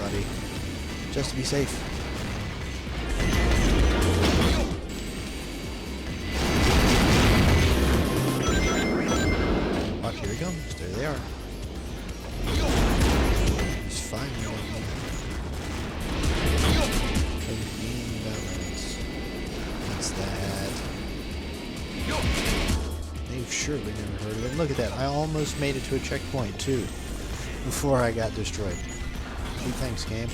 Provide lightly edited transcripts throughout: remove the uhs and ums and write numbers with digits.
everybody, just to be safe. Watch, here he comes. There they are. He's fine. What's that? They've surely never heard of it. Look at that. I almost made it to a checkpoint, too, before I got destroyed. Gee, thanks, game.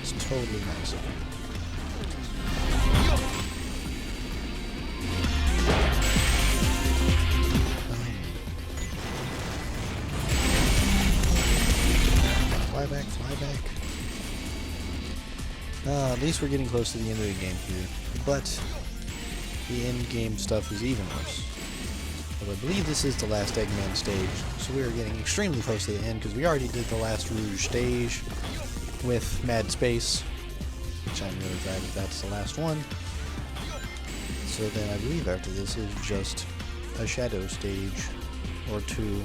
It's totally nice of you. Fly back, fly back. At least we're getting close to the end of the game here. But the end game stuff is even worse. But I believe this is the last Eggman stage, so we are getting extremely close to the end because we already did the last Rouge stage with Mad Space, which I'm really glad that that's the last one. So then I believe after this is just a Shadow stage or two,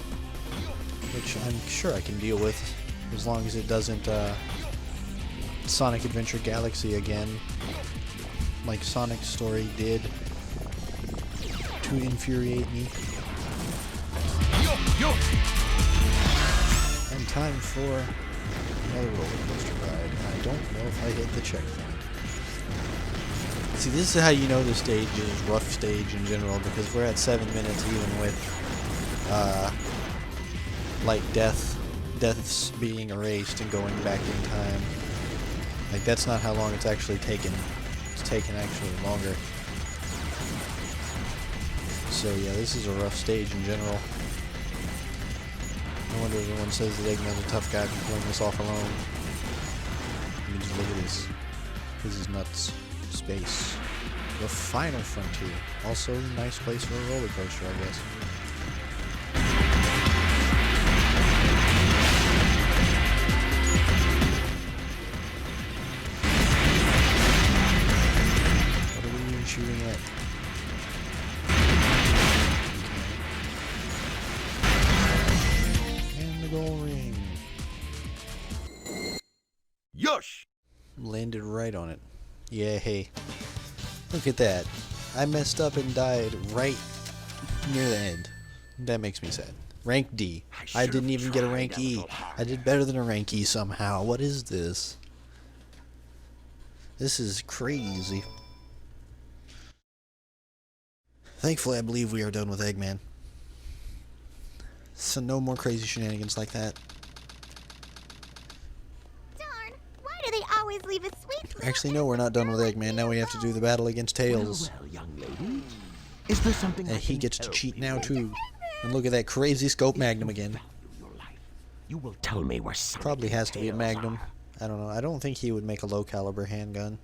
which I'm sure I can deal with as long as it doesn't Sonic Adventure Galaxy again, like Sonic's story did, to infuriate me. And time for another roller coaster ride. I don't know if I hit the checkpoint. See, this is how you know the stage is rough stage in general, because we're at 7 minutes even with like deaths being erased and going back in time. Like, that's not how long it's actually taken. It's taken actually longer. So yeah, this is a rough stage in general. No wonder everyone says that Eggman's a tough guy for pulling this off alone. I mean, just look at this. This is nuts. Space. The final frontier. Also a nice place for a roller coaster, I guess. Shooting at. And the goal ring. Yosh! Landed right on it. Yeah, hey. Look at that. I messed up and died right near the end. That makes me sad. Rank D. I didn't even get a rank E. I did better than a rank E somehow. What is this? This is crazy. Thankfully, I believe we are done with Eggman. So no more crazy shenanigans like that. Darn, why do they always leave a sweet... Actually, no, we're not done with Eggman. Now we have to do the battle against Tails. Well, young lady. Is there something And I he can gets to help cheat you now, with? too. And look at that crazy scope magnum again. Value your life. You will tell me where Sonic Probably has to be a Tails magnum. are. I don't know. I don't think he would make a low caliber handgun.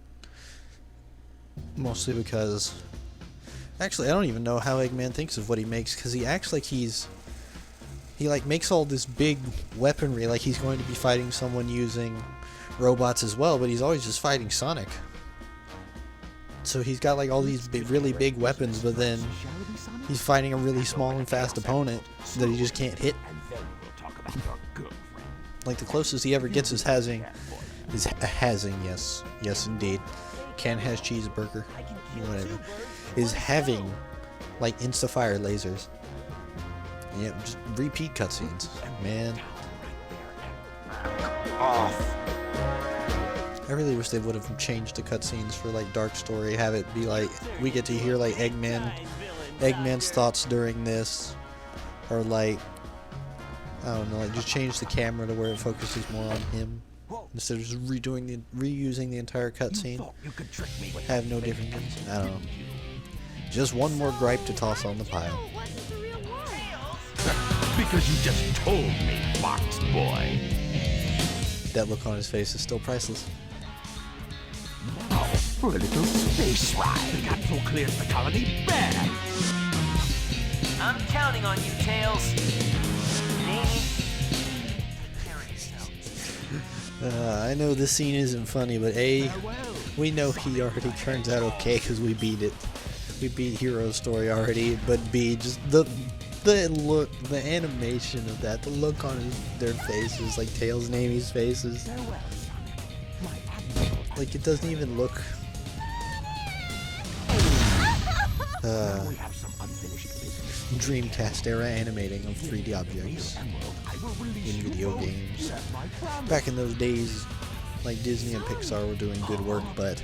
Mostly because... Actually, I don't even know how Eggman thinks of what he makes, because he acts like he like makes all this big weaponry, like he's going to be fighting someone using robots as well, but he's always just fighting Sonic. So he's got like all these big, really big weapons, but then he's fighting a really small and fast opponent that he just can't hit. Like the closest he ever gets is hazing, yes indeed. Can has cheeseburger, whatever. Is having like insta-fire lasers. Yeah, just repeat cutscenes, man. I really wish they would have changed the cutscenes for like Dark Story. Have it be like we get to hear like Eggman's thoughts during this, or like I don't know, like just change the camera to where it focuses more on him instead of just reusing the entire cutscene. Have no different things. I don't know. Just one more gripe to toss on the pile. Because you just told me, Fox Boy. That look on his face is still priceless. Now for a little space ride. The capsule clears the colony bad. I'm counting on you, Tails. Maybe. Take care of yourself. I know this scene isn't funny, but A, we know he already turns out okay because we beat it. We beat Hero's story already, but B, just The look, the animation of that, the look on their faces, like Tails and Amy's faces. Like, it doesn't even look... We have some unfinished business. Dreamcast era animating of 3D objects in video games. Back in those days, like Disney and Pixar were doing good work, but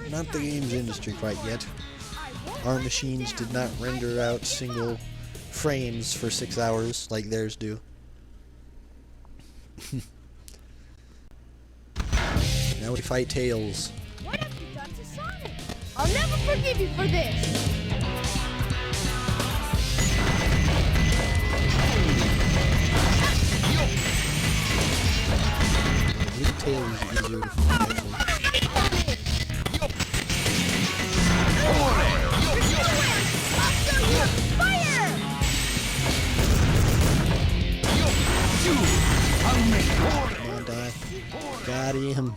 not the games industry quite yet. Our machines did not render out single frames for 6 hours like theirs do. Now we fight Tails. What have you done to Sonic? I'll never forgive you for this! Little Tails is easier to fight, actually. Come on, die. Got him.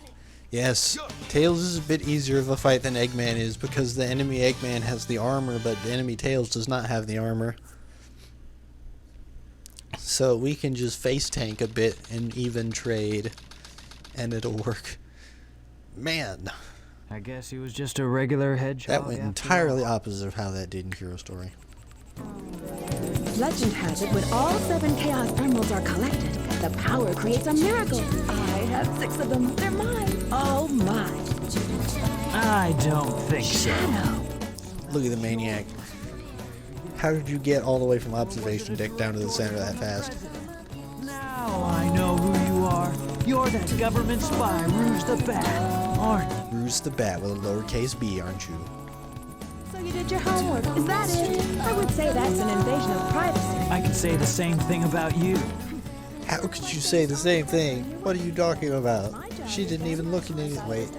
Yes, Tails is a bit easier of a fight than Eggman is because the enemy Eggman has the armor, but the enemy Tails does not have the armor. So we can just face tank a bit and even trade, and it'll work. Man, I guess he was just a regular hedgehog. that went entirely opposite of how that did in Hero Story. Legend has it when all 7 Chaos Emeralds are collected, the power creates a miracle. I have 6 of them. They're mine. All mine. I don't think so. Shadow. Look at the maniac. How did you get all the way from observation deck down to the center that fast? Now I know who you are. You're that government spy, Rouge the Bat, aren't you? Rouge the Bat with a lowercase b, aren't you? So you did your homework. Is that it? I would say that's an invasion of privacy. I can say the same thing about you. How could you say the same thing? What are you talking about? She didn't even look into it. Wait.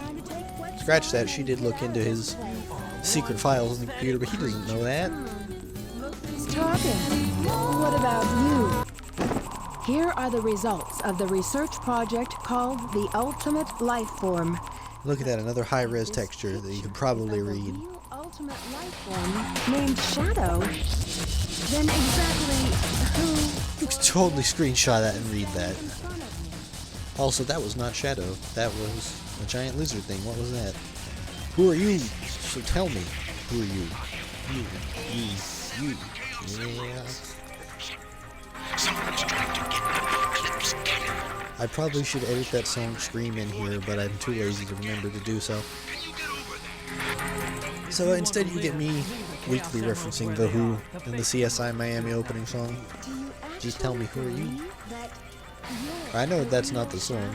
Scratch that. She did look into his secret files in the computer, but he doesn't know that. Who's talking? What about you? Here are the results of the research project called the Ultimate Life Form. Look at that. Another high-res texture that you could probably read. Ultimate life form named Shadow. Then exactly who? You could totally screenshot that and read that. Also, that was not Shadow. That was a giant lizard thing. What was that? Who are you? So tell me. Who are you? You. Yeah. Someone's trying to get the Eclipse cannon. I probably should edit that song Scream in here, but I'm too lazy to remember to do so. So instead you get me weekly referencing The Who and the CSI Miami opening song. Just tell me, who are you? I know that's not the song.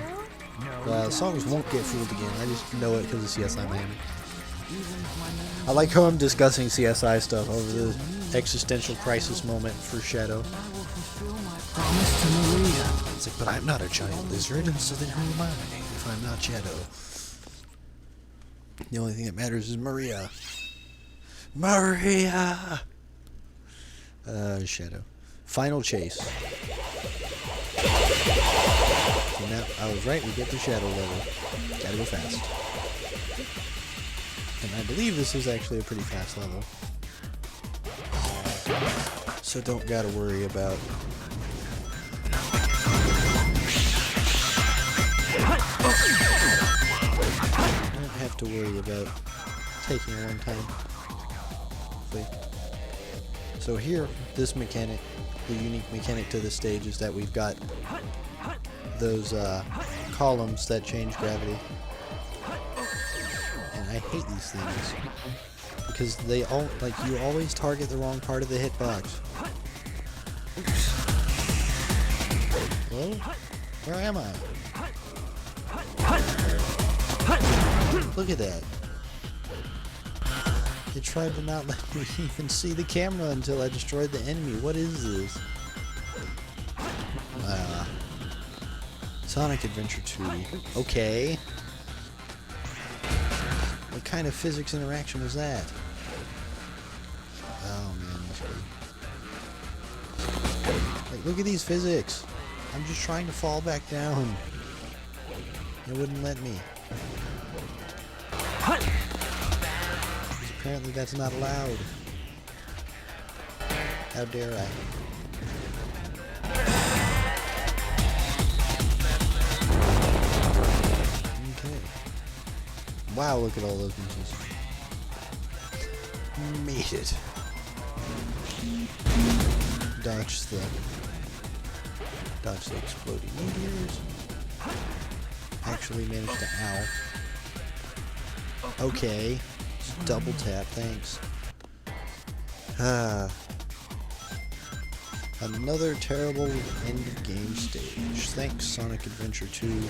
Songs won't get fooled again. I just know it because of CSI Miami. I like how I'm discussing CSI stuff over the existential crisis moment for Shadow. Promise to Maria. It's like, but I'm not a giant lizard, and so then who am I if I'm not Shadow? The only thing that matters is Maria. Maria! Shadow. Final chase. So now, I was right, we get the Shadow level. Gotta go fast. And I believe this is actually a pretty fast level. So don't gotta worry about... I don't have to worry about taking a long time. Wait. So here, this mechanic, the unique mechanic to this stage is that we've got those columns that change gravity. And I hate these things. Because they all, like, you always target the wrong part of the hitbox. Hello? Where am I? Look at that. It tried to not let me even see the camera until I destroyed the enemy. What is this? Sonic Adventure 2. Okay. What kind of physics interaction was that? Oh man, like, look at these physics. I'm just trying to fall back down. It wouldn't let me. Because apparently that's not allowed. How dare I? Okay. Wow, look at all those misses. Made it. Dodge the exploding meteors. Actually managed to Okay. Just double tap, thanks. Another terrible end of game stage. Thanks, Sonic Adventure 2.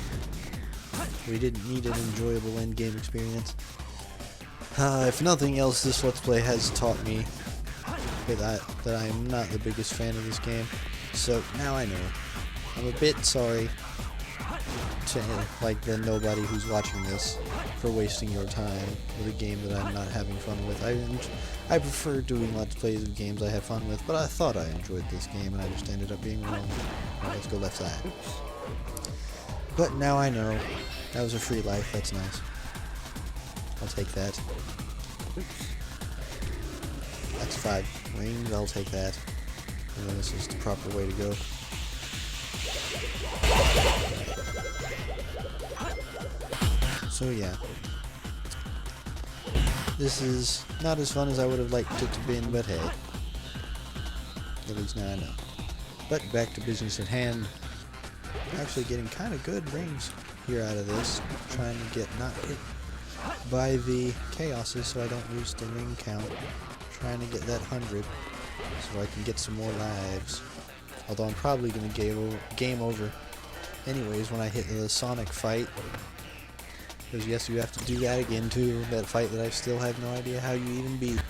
We didn't need an enjoyable end game experience. If nothing else, this Let's Play has taught me that I am not the biggest fan of this game. So now I know. I'm a bit sorry to the nobody who's watching this for wasting your time with a game that I'm not having fun with. I prefer doing Let's Plays of games I have fun with, but I thought I enjoyed this game and I just ended up being wrong. Right, let's go left side. But now I know. That was a free life, that's nice. I'll take that. That's 5 wings, I'll take that. And then this is the proper way to go. So yeah. This is not as fun as I would have liked it to be, but hey. At least now I know. But back to business at hand. Actually getting kind of good rings here out of this. Trying to get not hit by the chaoses so I don't lose the ring count. Trying to get that 100 so I can get some more lives. Although I'm probably going to game over anyways when I hit the Sonic fight. Because yes, you have to do that again too. That fight that I still have no idea how you even beat.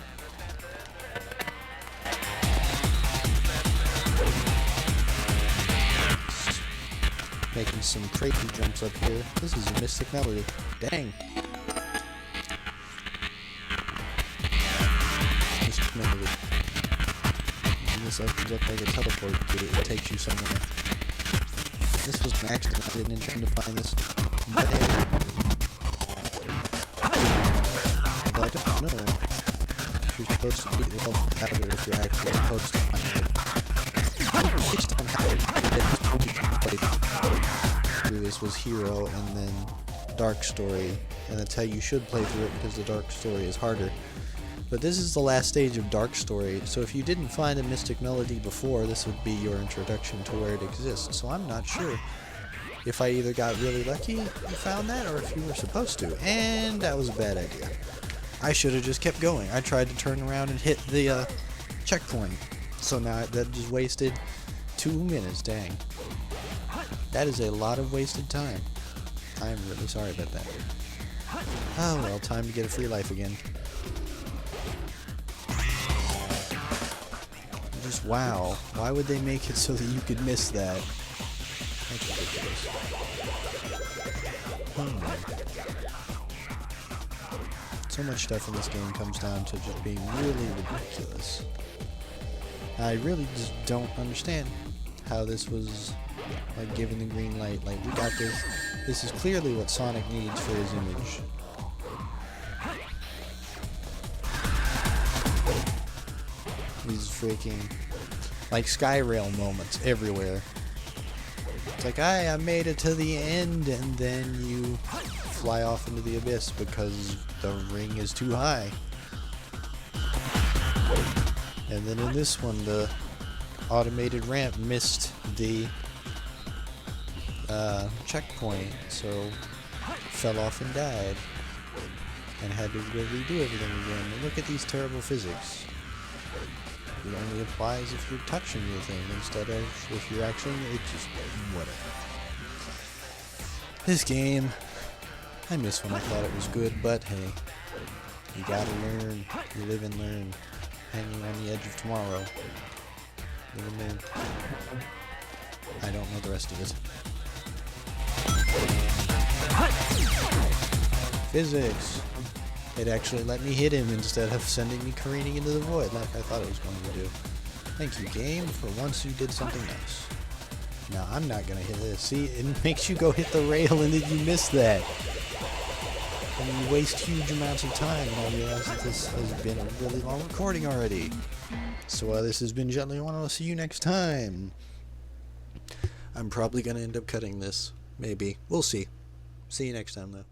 Making some crazy jumps up here. This is a Mystic Melody. Dang. Mystic Melody. And this opens up like a teleport. It takes you somewhere. This was an accident. I didn't intend to find this. But hey. Although I don't know if you're supposed to beat the level out or if you're actually supposed to find it. Based on how this was Hero and then Dark Story, and that's how you should play through it because the Dark Story is harder. But this is the last stage of Dark Story, so if you didn't find a Mystic Melody before, this would be your introduction to where it exists. So I'm not sure if I either got really lucky and found that, or if you were supposed to, and that was a bad idea. I should have just kept going. I tried to turn around and hit the checkpoint, so now that just wasted 2 minutes, dang. That is a lot of wasted time. I'm really sorry about that. Oh well, time to get a free life again. Just wow. Why would they make it so that you could miss that? That's ridiculous. So much stuff in this game comes down to just being really ridiculous. I really just don't understand how this was like given the green light. Like, we got this. This is clearly what Sonic needs for his image. These freaking like Skyrail moments everywhere. It's like, I made it to the end, and then you fly off into the abyss because the ring is too high. And then in this one, the automated ramp missed the checkpoint, so fell off and died, and had to go redo everything again. And look at these terrible physics. It only applies if you're touching the thing instead of if you're actually, it just, whatever. This game, I miss when I thought it was good, but hey, you gotta learn, you live and learn, hanging on the edge of tomorrow. Live and learn. I don't know the rest of it. Physics. It actually let me hit him instead of sending me careening into the void like I thought it was going to do. Thank you, game, for once you did something nice. Now, I'm not going to hit this. See, it makes you go hit the rail and then you miss that. and you waste huge amounts of time, and I realize that this has been a really long recording already. So this has been Gently One, and I'll see you next time. I'm probably going to end up cutting this. Maybe. We'll see. See you next time, though.